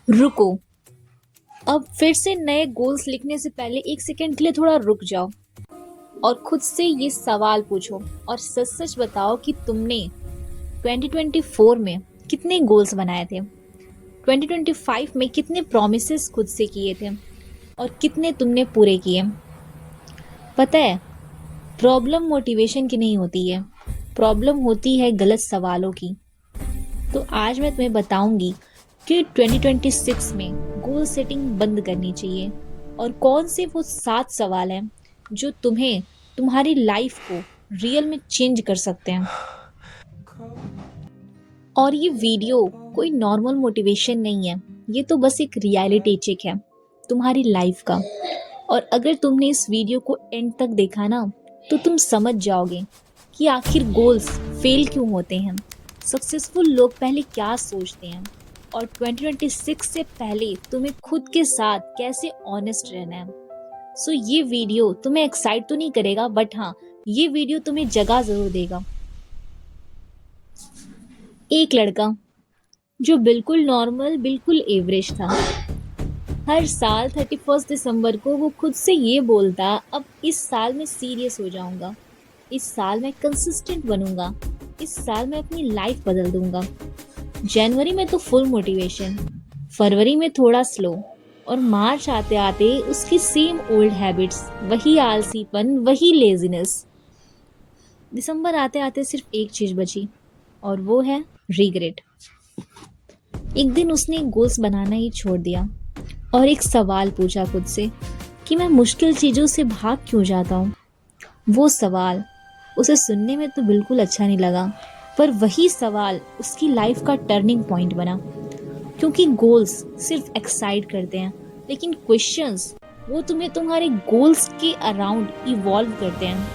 रुको। अब फिर से नए गोल्स लिखने से पहले एक सेकंड के लिए थोड़ा रुक जाओ और खुद से ये सवाल पूछो और सच सच बताओ कि तुमने 2024 में कितने गोल्स बनाए थे, 2025 में कितने प्रॉमिसेस खुद से किए थे और कितने तुमने पूरे किए। पता है, प्रॉब्लम मोटिवेशन की नहीं होती है, प्रॉब्लम होती है गलत सवालों की। तो आज मैं तुम्हें बताऊंगी कि 2026 में गोल सेटिंग बंद करनी चाहिए और कौन से वो 7 सवाल हैं जो तुम्हें तुम्हारी लाइफ को रियल में चेंज कर सकते हैं। और ये वीडियो कोई नॉर्मल मोटिवेशन नहीं है, ये तो बस एक रियलिटी चेक है तुम्हारी लाइफ का। और अगर तुमने इस वीडियो को एंड तक देखा ना, तो तुम समझ जाओगे कि आखिर गोल्स फेल क्यों होते हैं, सक्सेसफुल लोग पहले क्या सोचते हैं और 2026 से पहले तुम्हें खुद के साथ कैसे ऑनेस्ट रहना है। सो ये वीडियो तुम्हें एक्साइट तो नहीं करेगा, बट हाँ, ये वीडियो तुम्हें जगह जरूर देगा। एक लड़का जो बिल्कुल नॉर्मल, बिल्कुल एवरेज था, हर साल 31 दिसंबर को वो खुद से ये बोलता, अब इस साल मैं सीरियस हो जाऊंगा, इस साल मैं कंसिस्टेंट बनूंगा, इस साल मैं अपनी लाइफ बदल दूंगा। जनवरी में तो फुल मोटिवेशन, फरवरी में थोड़ा स्लो और मार्च आते आते उसकी सेम ओल्ड हैबिट्स, वही आलसीपन, वही लेजीनेस। दिसंबर आते आते सिर्फ एक चीज बची और वो है रिग्रेट। एक दिन उसने गोल्स बनाना ही छोड़ दिया और एक सवाल पूछा खुद से कि मैं मुश्किल चीज़ों से भाग क्यों जाता हूँ। वो सवाल उसे सुनने में तो बिल्कुल अच्छा नहीं लगा, पर वही सवाल उसकी लाइफ का टर्निंग पॉइंट बना। क्योंकि गोल्स सिर्फ एक्साइट करते हैं, लेकिन क्वेश्चंस वो तुम्हें तुम्हारे गोल्स के अराउंड इवॉल्व करते हैं।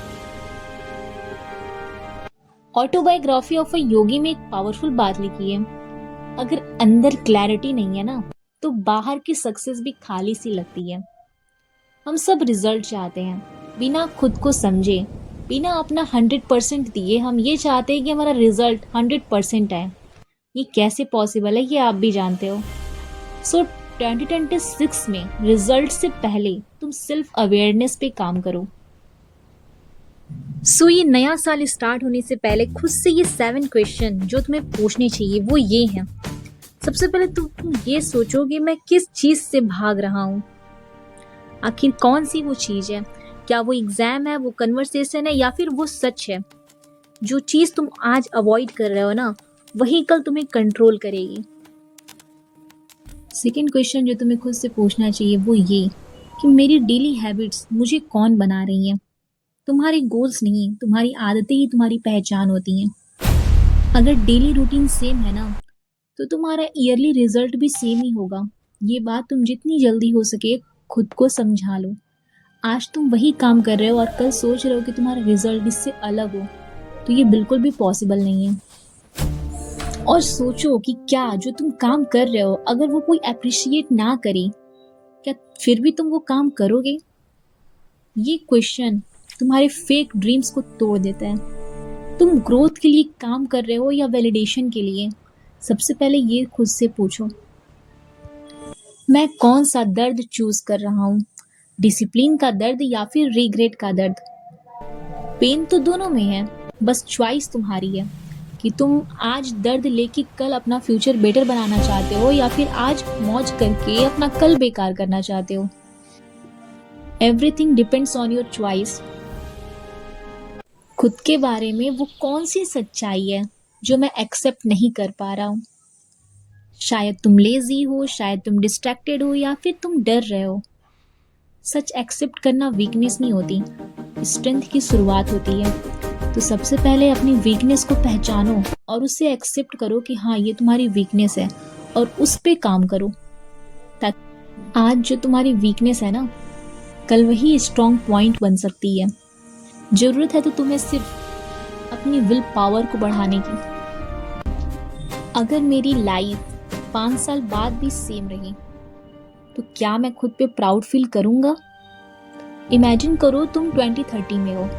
ऑटोबायोग्राफी ऑफ अ योगी में एक पावरफुल बात लिखी है, अगर अंदर क्लैरिटी नहीं है ना, तो बाहर की सक्सेस भी खाली सी लगती है। हम सब रिजल्ट चाहते हैं, बिना खुद को समझे, बिना अपना 100% दिए हम ये चाहते हैं कि हमारा रिजल्ट 100% आए। ये कैसे पॉसिबल है, ये आप भी जानते हो। सो 2026 में रिजल्ट से पहले तुम सेल्फ अवेयरनेस पे काम करो। सो ये नया साल स्टार्ट होने से पहले खुद से ये 7 क्वेश्चन जो तुम्हें पूछने चाहिए वो ये हैं। सबसे पहले तुम ये सोचो कि मैं किस चीज से भाग रहा हूँ। आखिर कौन सी वो चीज है, क्या वो एग्जाम है, वो कन्वर्सेशन है, या फिर वो सच है। जो चीज तुम आज अवॉइड कर रहे हो ना, वही कल तुम्हें कंट्रोल करेगी। सेकंड क्वेश्चन जो तुम्हें खुद से पूछना चाहिए वो ये कि मेरी डेली हैबिट्स मुझे कौन बना रही हैं। तुम्हारे गोल्स नहीं, तुम्हारी आदतें ही तुम्हारी पहचान होती हैं। अगर डेली रूटीन सेम है ना, तो तुम्हारा ईयरली रिजल्ट भी सेम ही होगा। ये बात तुम जितनी जल्दी हो सके खुद को समझा लो। आज तुम वही काम कर रहे हो और कल सोच रहे हो कि तुम्हारा रिजल्ट इससे अलग हो, तो ये बिल्कुल भी पॉसिबल नहीं है। और सोचो कि क्या जो तुम काम कर रहे हो, अगर वो कोई अप्रिशिएट ना करे, क्या फिर भी तुम वो काम करोगे? ये क्वेश्चन तुम्हारे फेक ड्रीम्स को तोड़ देता है। तुम ग्रोथ के लिए काम कर रहे हो या वैलिडेशन के लिए? सबसे पहले ये खुद से पूछो, मैं कौन सा दर्द चूज कर रहा हूँ, डिसिप्लिन का दर्द या फिर रिग्रेट का दर्द। पेन तो दोनों में है, बस चॉइस तुम्हारी है कि तुम आज दर्द लेके कल अपना फ्यूचर बेटर बनाना चाहते हो या फिर आज मौज करके अपना कल बेकार करना चाहते हो। Everything depends on your choice. खुद के बारे में वो कौन सी सच्चाई है जो मैं एक्सेप्ट नहीं कर पा रहा हूँ। शायद तुम लेजी हो, शायद तुम डिस्ट्रैक्टेड हो, या फिर तुम डर रहे हो। सच एक्सेप्ट करना वीकनेस नहीं होती, स्ट्रेंथ की शुरुआत होती है। तो सबसे पहले अपनी वीकनेस को पहचानो और उसे एक्सेप्ट करो कि हाँ, ये तुम्हारी वीकनेस है और उस पे काम करो, ताकि आज जो तुम्हारी वीकनेस है ना, कल वही स्ट्रॉन्ग पॉइंट बन सकती है। जरूरत है तो तुम्हें सिर्फ अपनी विल पावर को बढ़ाने की। अगर मेरी लाइफ 5 साल बाद भी सेम रही, तो क्या मैं खुद पे प्राउड फील करूंगा? इमेजिन करो तुम 2030 में हो,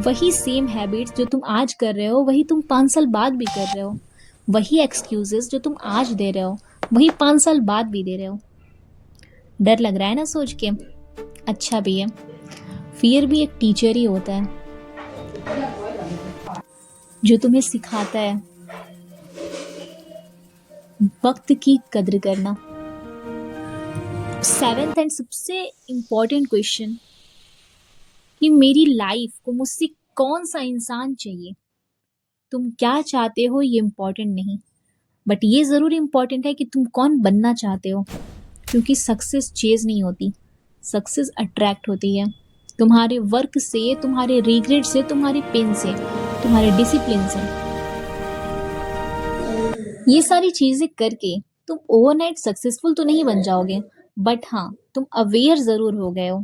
वही सेम हैबिट्स जो तुम आज कर रहे हो वही तुम 5 साल बाद भी कर रहे हो, वही एक्सक्यूजेस जो तुम आज दे रहे हो वही 5 साल बाद भी दे रहे हो। डर लग रहा है ना सोच के? अच्छा भी है। फियर भी एक टीचर ही होता है जो तुम्हें सिखाता है वक्त की कद्र करना। सेवेंथ एंड सबसे इम्पोर्टेंट क्वेश्चन कि मेरी लाइफ को मुझसे कौन सा इंसान चाहिए। तुम क्या चाहते हो ये इम्पोर्टेंट नहीं, बट ये ज़रूर इम्पोर्टेंट है कि तुम कौन बनना चाहते हो। क्योंकि सक्सेस चेज नहीं होती, सक्सेस अट्रैक्ट होती है तुम्हारे वर्क से, तुम्हारे रिग्रेट से, तुम्हारे पेन से, तुम्हारे डिसिप्लिन से। ये सारी चीज़ें करके तुम ओवरनाइट सक्सेसफुल तो नहीं बन जाओगे, बट हाँ तुम अवेयर ज़रूर हो गए हो।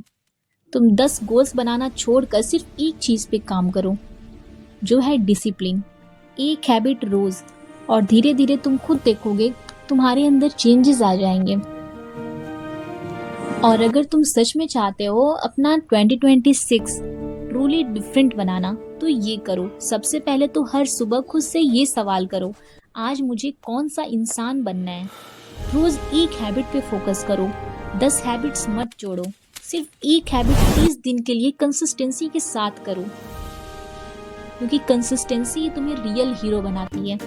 तुम 10 गोल्स बनाना छोड़कर सिर्फ एक चीज़ पे काम करो, जो है डिसिप्लिन। एक हैबिट रोज़, और धीरे धीरे तुम खुद देखोगे तुम्हारे अंदर चेंजेस आ जाएंगे। और अगर तुम सच में चाहते हो अपना 2026 ट्रूली डिफरेंट बनाना, तो ये करो। सबसे पहले तो हर सुबह खुद से ये सवाल करो, आज मुझे कौन सा इंसान बनना है। रोज एक हैबिट पे फोकस करो, 10 हैबिट्स मत जोड़ो। सिर्फ एक हैबिट 30 दिन के लिए कंसिस्टेंसी के साथ करो, क्योंकि कंसिस्टेंसी तुम्हें रियल हीरो बनाती है।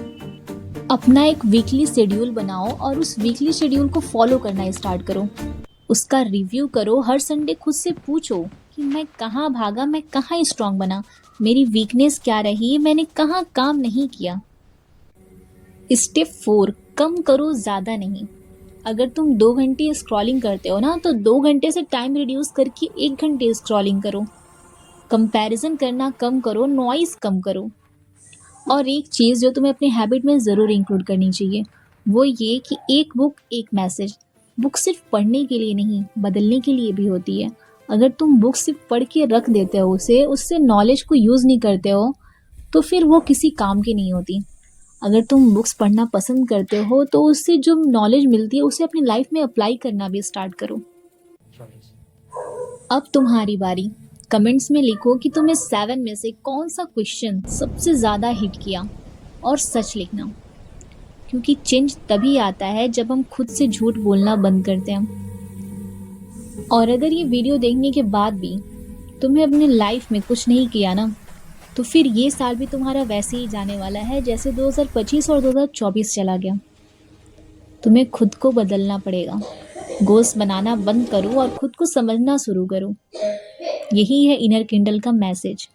अपना एक वीकली शेड्यूल बनाओ और उस वीकली शेड्यूल को फॉलो करना स्टार्ट करो। उसका रिव्यू करो। हर संडे खुद से पूछो कि मैं कहाँ भागा, मैं कहाँ स्ट्रांग बना, मेरी वीकनेस क्या रही, मैंने कहाँ काम नहीं किया। स्टेप 4, कम करो, ज़्यादा नहीं। अगर तुम 2 घंटे स्क्रॉलिंग करते हो ना, तो 2 घंटे से टाइम रिड्यूस करके 1 घंटे स्क्रॉलिंग करो। कंपैरिजन करना कम करो, नॉइस कम करो। और एक चीज़ जो तुम्हें अपने हैबिट में ज़रूर इंक्लूड करनी चाहिए, वो ये कि एक बुक एक मैसेज। बुक सिर्फ पढ़ने के लिए नहीं, बदलने के लिए भी होती है। अगर तुम बुक सिर्फ पढ़ के रख देते हो उससे नॉलेज को यूज़ नहीं करते हो, तो फिर वो किसी काम की नहीं होती। अगर तुम बुक्स पढ़ना पसंद करते हो, तो उससे जो नॉलेज मिलती है उसे अपनी लाइफ में अप्लाई करना भी स्टार्ट करो। अब तुम्हारी बारी। कमेंट्स में लिखो कि तुम्हें 7 में से कौन सा क्वेश्चन सबसे ज़्यादा हिट किया, और सच लिखना, क्योंकि चेंज तभी आता है जब हम खुद से झूठ बोलना बंद करते हैं। और अगर ये वीडियो देखने के बाद भी तुम्हें अपनी लाइफ में कुछ नहीं किया ना, तो फिर ये साल भी तुम्हारा वैसे ही जाने वाला है जैसे 2025 और 2024 चला गया। तुम्हें खुद को बदलना पड़ेगा। गोल्स बनाना बंद करो और खुद को समझना शुरू करो। यही है इनर किंडल का मैसेज।